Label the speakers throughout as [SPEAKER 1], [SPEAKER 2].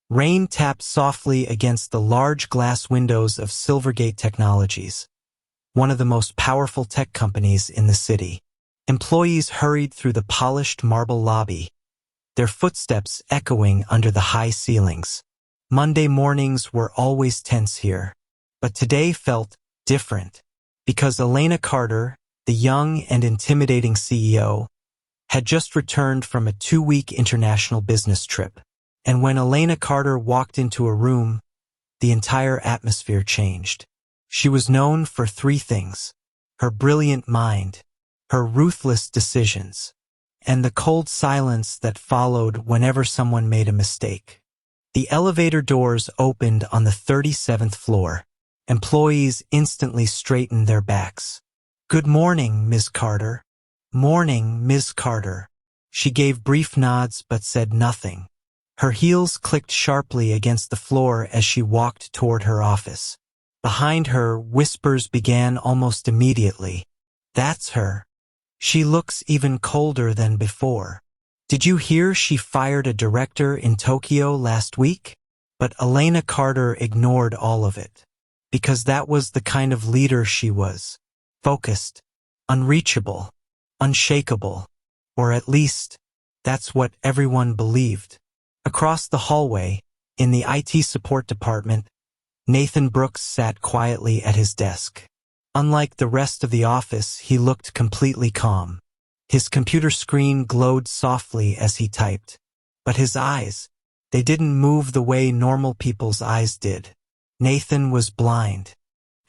[SPEAKER 1] Rain tapped softly against the large glass windows of Silvergate Technologies, one of the most powerful tech companies in the city. Employees hurried through the polished marble lobby, their footsteps echoing under the high ceilings. Monday mornings were always tense here, but today felt different, because Elena Carter, the young and intimidating CEO, had just returned from a 2-week international business trip. And when Elena Carter walked into a room, the entire atmosphere changed. She was known for 3 things: her brilliant mind, her ruthless decisions, and the cold silence that followed whenever someone made a mistake. The elevator doors opened on the 37th floor. Employees instantly straightened their backs. "Good morning, Ms. Carter." "Morning, Ms. Carter." She gave brief nods but said nothing. Her heels clicked sharply against the floor as she walked toward her office. Behind her, whispers began almost immediately. "That's her. She looks even colder than before. Did you hear she fired a director in Tokyo last week?" But Elena Carter ignored all of it, because that was the kind of leader she was. Focused, unreachable, unshakable, or at least, that's what everyone believed. Across the hallway, in the IT support department, Nathan Brooks sat quietly at his desk. Unlike the rest of the office, he looked completely calm. His computer screen glowed softly as he typed. But his eyes, they didn't move the way normal people's eyes did. Nathan was blind.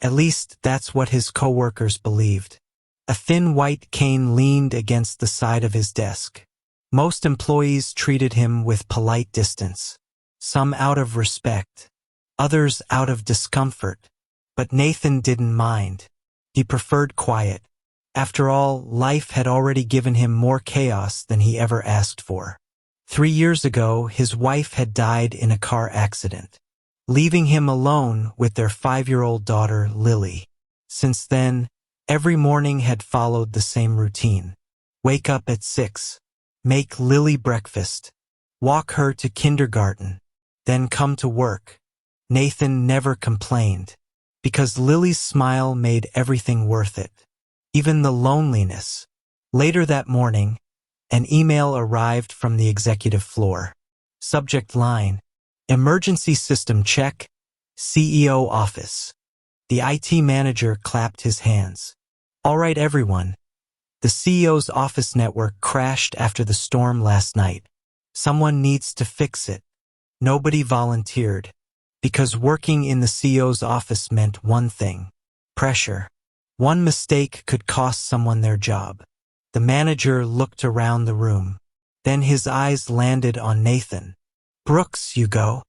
[SPEAKER 1] At least that's what his coworkers believed. A thin white cane leaned against the side of his desk. Most employees treated him with polite distance, some out of respect, others out of discomfort. But Nathan didn't mind. He preferred quiet. After all, life had already given him more chaos than he ever asked for. 3 years ago, his wife had died in a car accident, leaving him alone with their 5-year-old daughter, Lily. Since then, every morning had followed the same routine. Wake up at 6. Make Lily breakfast. Walk her to kindergarten. Then come to work. Nathan never complained, because Lily's smile made everything worth it, even the loneliness. Later that morning, an email arrived from the executive floor. Subject line: Emergency System Check, CEO Office. The IT manager clapped his hands. "All right, everyone. The CEO's office network crashed after the storm last night. Someone needs to fix it." Nobody volunteered, because working in the CEO's office meant one thing: pressure. One mistake could cost someone their job. The manager looked around the room. Then his eyes landed on Nathan. "Brooks, you go."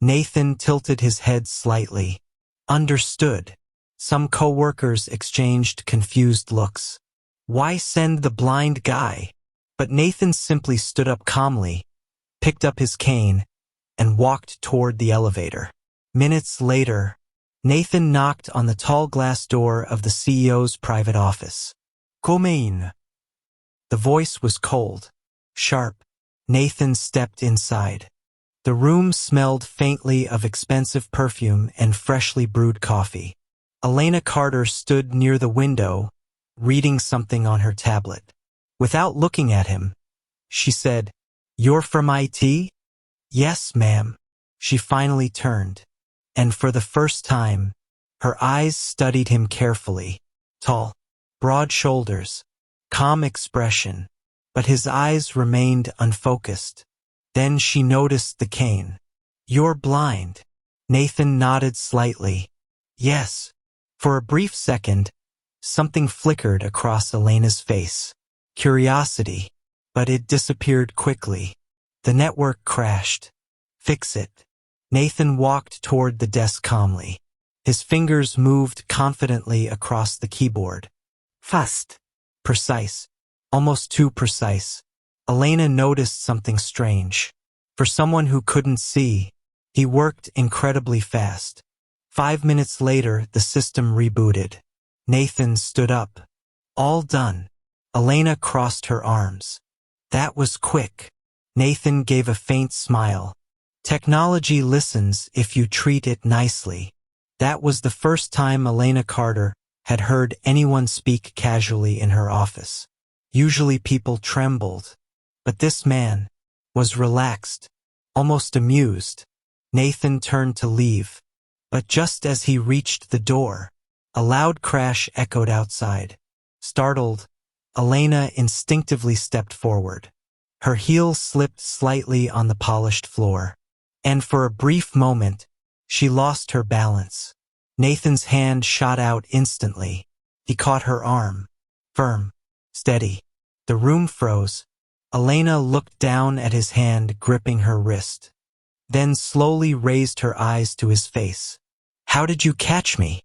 [SPEAKER 1] Nathan tilted his head slightly. "Understood." Some coworkers exchanged confused looks. Why send the blind guy? But Nathan simply stood up calmly, picked up his cane, and walked toward the elevator. Minutes later, Nathan knocked on the tall glass door of the CEO's private office. "Come in." The voice was cold, sharp. Nathan stepped inside. The room smelled faintly of expensive perfume and freshly brewed coffee. Elena Carter stood near the window, reading something on her tablet. Without looking at him, she said, "You're from IT?" "Yes, ma'am." She finally turned, and for the first time, her eyes studied him carefully. Tall, broad shoulders, calm expression, but his eyes remained unfocused. Then she noticed the cane. "You're blind." Nathan nodded slightly. "Yes." For a brief second, something flickered across Elena's face. Curiosity. But it disappeared quickly. "The network crashed. Fix it." Nathan walked toward the desk calmly. His fingers moved confidently across the keyboard. Fast. Precise. Almost too precise. Elena noticed something strange. For someone who couldn't see, he worked incredibly fast. 5 minutes later, the system rebooted. Nathan stood up. "All done." Elena crossed her arms. "That was quick." Nathan gave a faint smile. Technology listens if you treat it nicely. That was the first time Elena Carter had heard anyone speak casually in her office. Usually people trembled, but this man was relaxed, almost amused. Nathan turned to leave, but just as he reached the door, a loud crash echoed outside. Startled, Elena instinctively stepped forward. Her heel slipped slightly on the polished floor, and for a brief moment, she lost her balance. Nathan's hand shot out instantly. He caught her arm. Firm, steady. The room froze. Elena looked down at his hand gripping her wrist, then slowly raised her eyes to his face. "How did you catch me?"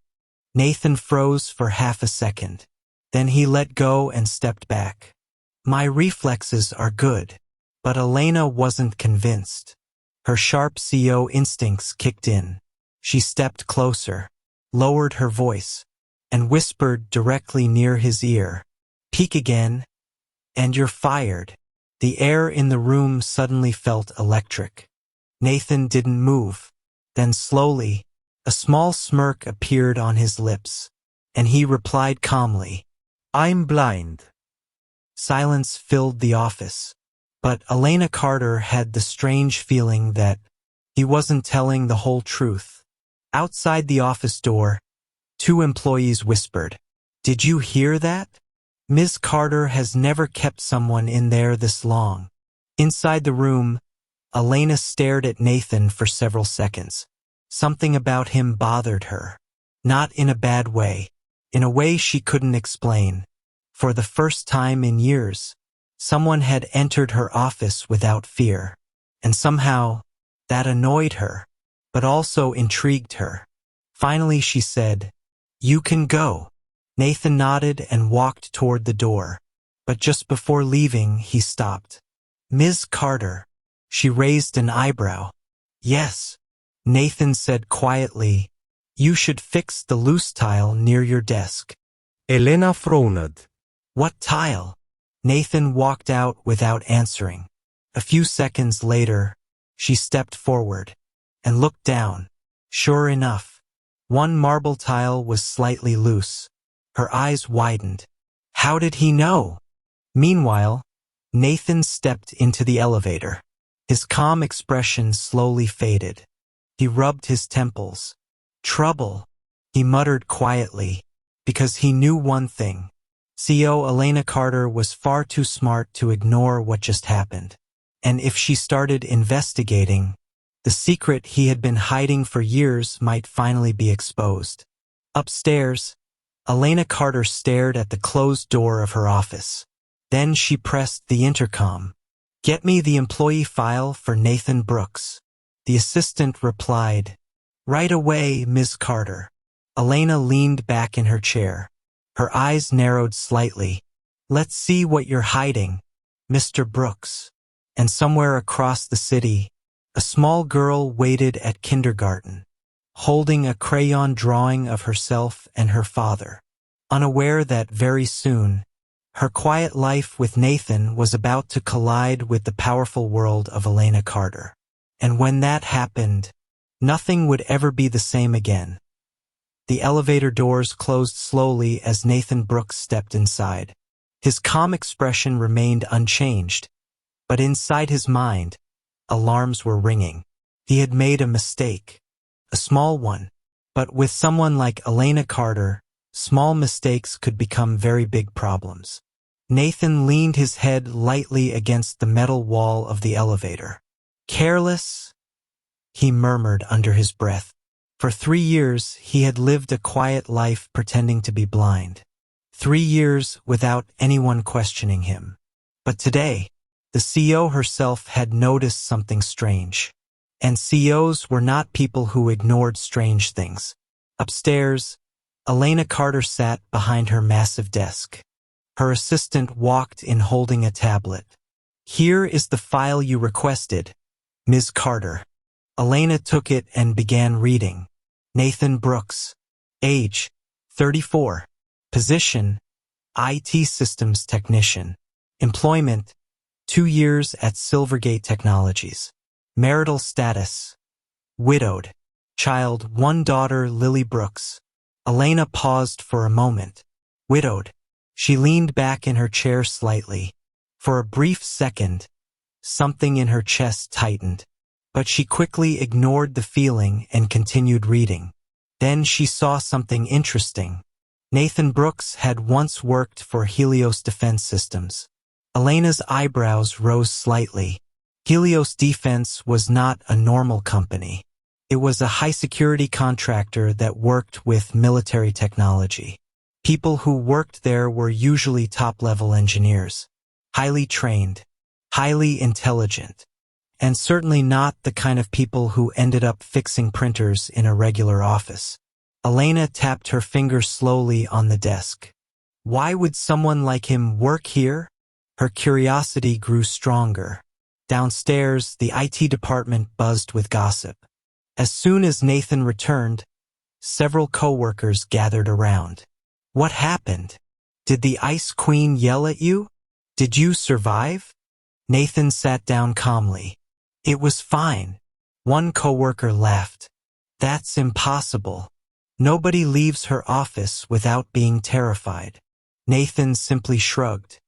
[SPEAKER 1] Nathan froze for half a second. Then he let go and stepped back. "My reflexes are good." But Elena wasn't convinced. Her sharp CEO instincts kicked in. She stepped closer, lowered her voice, and whispered directly near his ear, "Peek again, and you're fired." The air in the room suddenly felt electric. Nathan didn't move. Then slowly, a small smirk appeared on his lips, and he replied calmly, "I'm blind." Silence filled the office, but Elena Carter had the strange feeling that he wasn't telling the whole truth. Outside the office door, two employees whispered, "Did you hear that? Ms. Carter has never kept someone in there this long." Inside the room, Elena stared at Nathan for several seconds. Something about him bothered her. Not in a bad way, in a way she couldn't explain. For the first time in years, someone had entered her office without fear, and somehow that annoyed her, but also intrigued her. Finally she said, "You can go." Nathan nodded and walked toward the door, but just before leaving he stopped. "Ms. Carter." She raised an eyebrow. "Yes," Nathan said quietly, "you should fix the loose tile near your desk."
[SPEAKER 2] Elena frowned.
[SPEAKER 1] "What tile?" Nathan walked out without answering. A few seconds later, she stepped forward and looked down. Sure enough, one marble tile was slightly loose. Her eyes widened. How did he know? Meanwhile, Nathan stepped into the elevator. His calm expression slowly faded. He rubbed his temples. "Trouble," he muttered quietly, because he knew one thing. CEO Elena Carter was far too smart to ignore what just happened. And if she started investigating, the secret he had been hiding for years might finally be exposed. Upstairs, Elena Carter stared at the closed door of her office. Then she pressed the intercom. "Get me the employee file for Nathan Brooks." The assistant replied, "Right away, Ms. Carter." Elena leaned back in her chair. Her eyes narrowed slightly. "Let's see what you're hiding, Mr. Brooks." And somewhere across the city, a small girl waited at kindergarten, holding a crayon drawing of herself and her father, unaware that very soon, her quiet life with Nathan was about to collide with the powerful world of Elena Carter. And when that happened, nothing would ever be the same again. The elevator doors closed slowly as Nathan Brooks stepped inside. His calm expression remained unchanged, but inside his mind, alarms were ringing. He had made a mistake, a small one, but with someone like Elena Carter, small mistakes could become very big problems. Nathan leaned his head lightly against the metal wall of the elevator. "Careless?" he murmured under his breath. For 3 years, he had lived a quiet life pretending to be blind. 3 years without anyone questioning him. But today, the CEO herself had noticed something strange. And CEOs were not people who ignored strange things. Upstairs, Elena Carter sat behind her massive desk. Her assistant walked in holding a tablet. "Here is the file you requested, Ms. Carter." Elena took it and began reading. Nathan Brooks. Age, 34. Position, IT Systems Technician. Employment, 2 years at Silvergate Technologies. Marital status: widowed. Child: one daughter, Lily Brooks. Elena paused for a moment. Widowed. She leaned back in her chair slightly. For a brief second, something in her chest tightened. But she quickly ignored the feeling and continued reading. Then she saw something interesting. Nathan Brooks had once worked for Helios Defense Systems. Elena's eyebrows rose slightly. Helios Defense was not a normal company. It was a high-security contractor that worked with military technology. People who worked there were usually top-level engineers, highly trained, highly intelligent, and certainly not the kind of people who ended up fixing printers in a regular office. Elena tapped her finger slowly on the desk. Why would someone like him work here? Her curiosity grew stronger. Downstairs, the IT department buzzed with gossip. As soon as Nathan returned, several coworkers gathered around. What happened? Did the Ice Queen yell at you? Did you survive? Nathan sat down calmly. It was fine. One coworker laughed. That's impossible. Nobody leaves her office without being terrified. Nathan simply shrugged.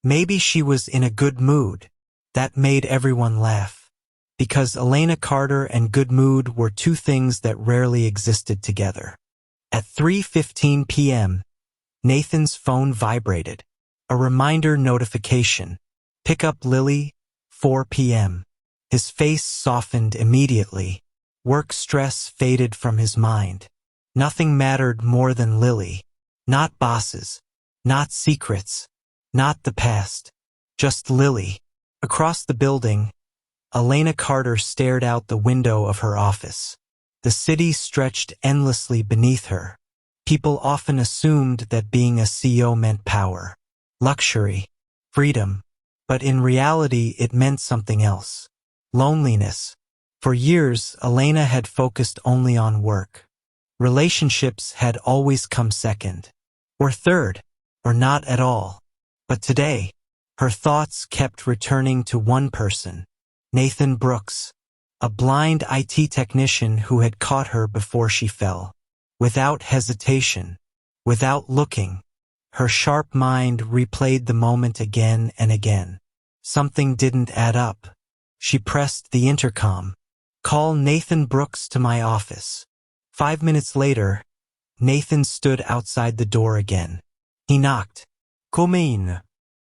[SPEAKER 1] Maybe she was in a good mood. That made everyone laugh. Because Elena Carter and good mood were two things that rarely existed together. At 3:15 p.m., Nathan's phone vibrated. A reminder notification. Pick up Lily, 4 p.m. His face softened immediately. Work stress faded from his mind. Nothing mattered more than Lily. Not bosses. Not secrets. Not the past. Just Lily. Across the building, Elena Carter stared out the window of her office. The city stretched endlessly beneath her. People often assumed that being a CEO meant power, luxury, freedom. But in reality, it meant something else. Loneliness. For years, Elena had focused only on work. Relationships had always come second, or third, or not at all. But today, her thoughts kept returning to one person, Nathan Brooks, a blind IT technician who had caught her before she fell. Without hesitation, without looking, her sharp mind replayed the moment again and again. Something didn't add up. She pressed the intercom. Call Nathan Brooks to my office. 5 minutes later, Nathan stood outside the door again. He knocked. Come in,